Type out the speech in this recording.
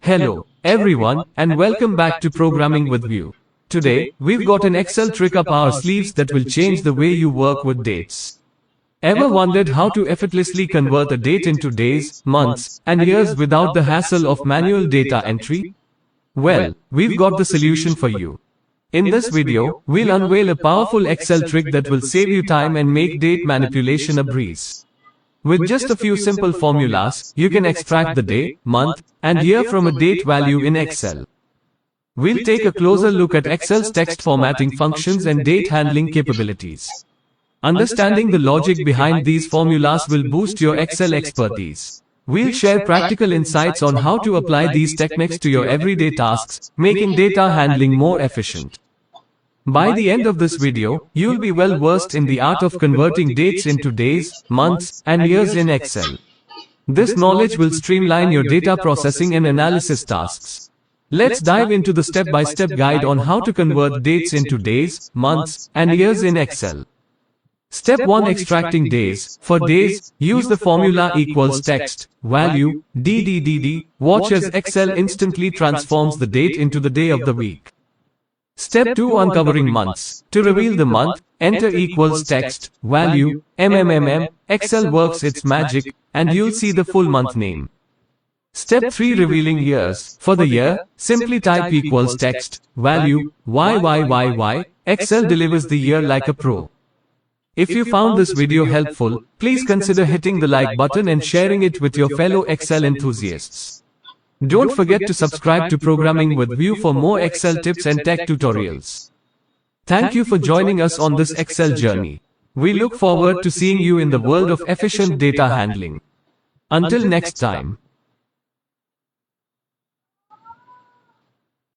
Hello, everyone, and welcome back to Programming with View. Today, we've got an Excel trick up our sleeves that will change the way you work with dates. Ever wondered how to effortlessly convert a date into days, months, and years without the hassle of manual data entry? Well, we've got the solution for you. In this video, we'll unveil a powerful Excel trick that will save you time and make date manipulation a breeze. With just a few simple formulas, you can extract the day, month, and year from a date value in Excel. We'll take a closer look at Excel's text formatting functions and date handling capabilities. Understanding the logic behind these formulas will boost your Excel expertise. We'll share practical insights on how to apply these techniques to your everyday tasks, making data handling more efficient. By the end of this video, you'll be well versed in the art of converting dates into days, months, and years in Excel. This knowledge will streamline your data processing and analysis tasks. Let's dive into the step-by-step guide on how to convert dates into days, months, and years in Excel. Step 1. Extracting days. For days, use the formula equals text, value, DDDD. Watch as Excel instantly transforms the date into the day of the week. Step 2. Uncovering months. To reveal the month, enter equals text, value, MMMM. Excel works its magic, and you'll see the full month name. Step 3. Revealing years. For the year, simply type equals text, value, YYYY. Excel delivers the year like a pro. If you found this video helpful, please consider hitting the like button and sharing it with your fellow Excel enthusiasts. Don't forget to subscribe to Programming with View for more Excel tips and tech tutorials. Thank you for joining us on this Excel journey. We look forward to seeing you in the world of efficient data handling. Until next time.